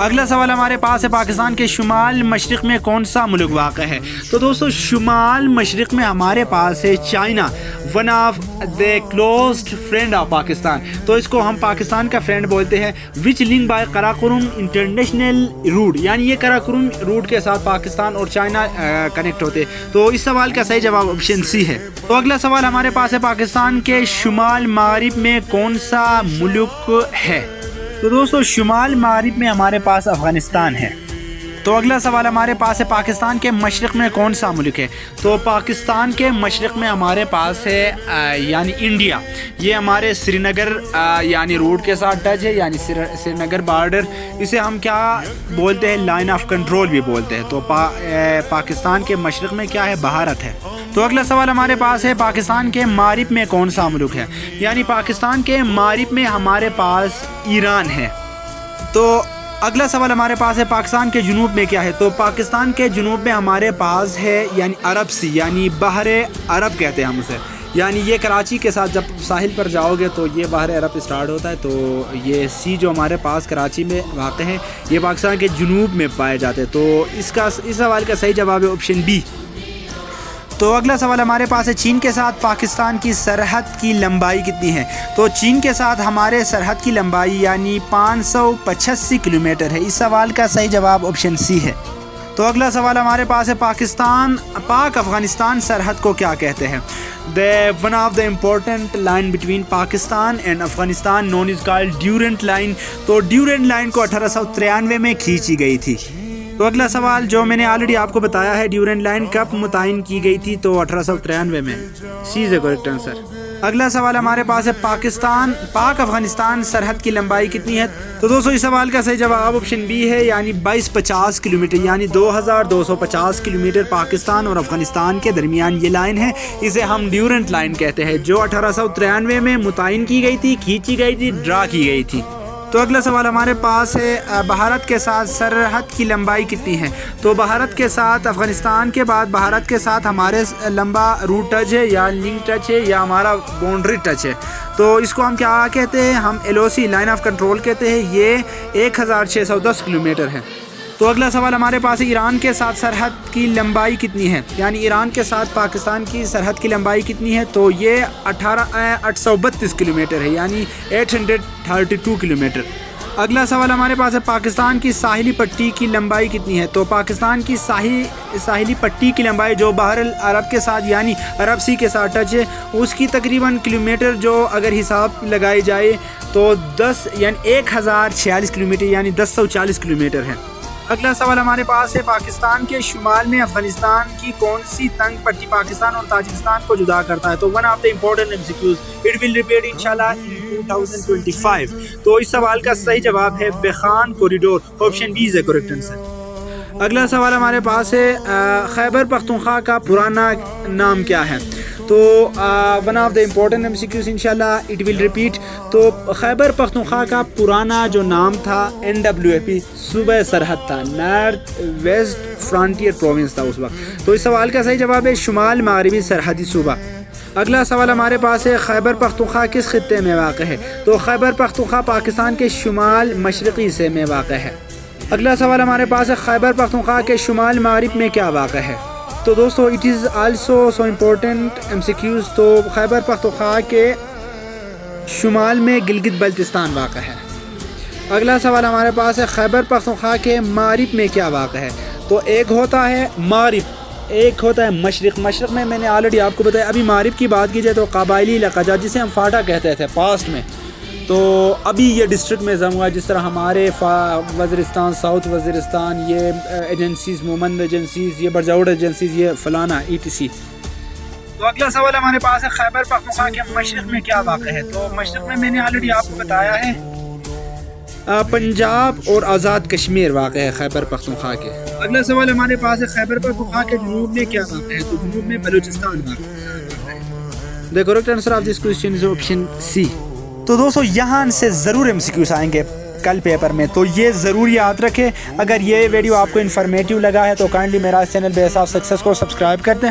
اگلا سوال ہمارے پاس ہے پاکستان کے شمال مشرق میں کون سا ملک واقع ہے؟ تو دوستو شمال مشرق میں ہمارے پاس ہے China, one of the closed friend of Pakistan. تو اس کو ہم پاکستان کا فرینڈ بولتے ہیں. Which link by Karakoram international route, یعنی یہ قراقرم روٹ کے ساتھ پاکستان اور چائنا کنیکٹ ہوتے. تو اس سوال کا صحیح جواب آپشن سی ہے. تو اگلا سوال ہمارے پاس ہے پاکستان کے شمال مغرب میں کون سا ملک ہے؟ تو دوستو شمال مغرب میں ہمارے پاس افغانستان ہے. تو اگلا سوال ہمارے پاس ہے پاکستان کے مشرق میں کون سا ملک ہے؟ تو پاکستان کے مشرق میں ہمارے پاس ہے یعنی انڈیا. یہ ہمارے سری نگر یعنی روڈ کے ساتھ ٹچ ہے، یعنی سری نگر بارڈر. اسے ہم کیا بولتے ہیں؟ لائن آف کنٹرول بھی بولتے ہیں. تو پاکستان کے مشرق میں کیا ہے؟ بھارت ہے. تو اگلا سوال ہمارے پاس ہے پاکستان کے مغرب میں کون سا ملک ہے؟ یعنی پاکستان کے مغرب میں ہمارے پاس ایران ہے. تو اگلا سوال ہمارے پاس ہے پاکستان کے جنوب میں کیا ہے؟ تو پاکستان کے جنوب میں ہمارے پاس ہے یعنی عرب سی، یعنی بحر عرب کہتے ہیں ہم اسے. یعنی یہ کراچی کے ساتھ جب ساحل پر جاؤ گے تو یہ بحر عرب اسٹارٹ ہوتا ہے. تو یہ سی جو ہمارے پاس کراچی میں واقع ہے یہ پاکستان کے جنوب میں پائے جاتے ہیں. تو اس سوال کا صحیح جواب ہے آپشن بی. تو اگلا سوال ہمارے پاس ہے چین کے ساتھ پاکستان کی سرحد کی لمبائی کتنی ہے؟ تو چین کے ساتھ ہمارے سرحد کی لمبائی یعنی 585 کلومیٹر ہے. اس سوال کا صحیح جواب آپشن سی ہے. تو اگلا سوال ہمارے پاس ہے پاک افغانستان سرحد کو کیا کہتے ہیں؟ One of the important line between Pakistan and Afghanistan known as called Durand line. تو ڈیورنٹ لائن کو 1893 میں کھینچی گئی تھی. تو اگلا سوال جو میں نے آلریڈی آپ کو بتایا ہے ڈیورنٹ لائن کب متعین کی گئی تھی؟ تو 1893 میں. سی از اے کریکٹ آنسر. اگلا سوال ہمارے پاس ہے پاک افغانستان سرحد کی لمبائی کتنی ہے؟ تو دوستو اس سوال کا صحیح جواب آپشن بی ہے یعنی 2250 کلومیٹر، یعنی 2250 کلومیٹر پاکستان اور افغانستان کے درمیان یہ لائن ہے. اسے ہم ڈیورنٹ لائن کہتے ہیں جو 1893 میں متعین کی گئی تھی، کھینچی گئی تھی، ڈرا کی گئی تھی. تو اگلا سوال ہمارے پاس ہے بھارت کے ساتھ سرحد کی لمبائی کتنی ہے؟ تو بھارت کے ساتھ افغانستان کے بعد بھارت کے ساتھ ہمارے لمبا روٹ ٹچ ہے یا لنک ٹچ ہے یا ہمارا باؤنڈری ٹچ ہے. تو اس کو ہم کیا کہتے ہیں؟ ہم LOC لائن آف کنٹرول کہتے ہیں. یہ 1610 کلومیٹر ہے. تو اگلا سوال ہمارے پاس ہے ایران کے ساتھ سرحد کی لمبائی کتنی ہے؟ یعنی ایران کے ساتھ پاکستان کی سرحد کی لمبائی کتنی ہے؟ تو یہ 832 کلومیٹر ہے، یعنی 832 کلومیٹر. اگلا سوال ہمارے پاس ہے پاکستان کی ساحلی پٹی کی لمبائی کتنی ہے؟ تو پاکستان کی ساحلی پٹی کی لمبائی جو بحر العرب کے ساتھ یعنی عرب سی کے ساتھ ٹچ ہے اس کی تقریباً کلومیٹر جو اگر حساب لگائی جائے تو 1046 کلومیٹر یعنی 1040 کلومیٹر ہے. اگلا سوال ہمارے پاس ہے پاکستان کے شمال میں افغانستان کی کون سی تنگ پٹی پاکستان اور تاجکستان کو جدا کرتا ہے؟ تو one of the important MCQs it will repeat انشاءاللہ ان 2025. تو اس سوال کا صحیح جواب ہے Wakhan corridor. Option B is a correct answer. اگلا سوال ہمارے پاس ہے خیبر پختونخوا کا پرانا نام کیا ہے؟ تو one of the important MCQs انشاءاللہ اٹ ول ریپیٹ. تو خیبر پختونخوا کا پرانا جو نام تھا NWFP صوبہ سرحد تھا، نارتھ ویسٹ فرانٹیئر پروونس تھا اس وقت. تو اس سوال کا صحیح جواب ہے شمال مغربی سرحدی صوبہ. اگلا سوال ہمارے پاس ہے خیبر پختونخوا کس خطے میں واقع ہے؟ تو خیبر پختونخوا پاکستان کے شمال مشرقی حصے میں واقع ہے. اگلا سوال ہمارے پاس ہے خیبر پختونخوا کے شمال مغرب میں کیا واقع ہے؟ تو دوستو it is also so important MCQs. تو خیبر پختونخوا کے شمال میں گلگت بلتستان واقع ہے. اگلا سوال ہمارے پاس ہے خیبر پختونخوا کے مغرب میں کیا واقع ہے؟ تو ایک ہوتا ہے مغرب، ایک ہوتا ہے مشرق. مشرق میں نے آلریڈی آپ کو بتایا. ابھی مغرب کی بات کی جائے تو قبائلی علاقہ جسے ہم فاٹا کہتے تھے پاسٹ میں، تو ابھی یہ ڈسٹرکٹ میں ضم ہوا ہے. جس طرح ہمارے وزیرستان، ساؤتھ وزیرستان، یہ ایجنسیز مومند ایجنسیز، یہ برجاؤڈ ایجنسیز، یہ فلانا ETC. تو اگلا سوال ہمارے پاس ہے خیبر پختونخوا کے مشرق میں کیا واقع ہے؟ تو مشرق میں نے آلریڈی آپ کو بتایا ہے پنجاب اور آزاد کشمیر واقع ہے خیبر پختونخوا کے. اگلا سوال ہمارے پاس ہے خیبر پختونخوا کے جنوب میں کیا واقع ہے؟ تو جنوب میں بلوچستان واقع ہے. The correct answer of this question is option C. تو دوستو یہاں سے ضرور MCQs آئیں گے کل پیپر میں، تو یہ ضرور یاد رکھیں. اگر یہ ویڈیو آپ کو انفارمیٹیو لگا ہے تو کائنڈلی میرا چینل بیس آف سکسیس کو سبسکرائب کر دیں.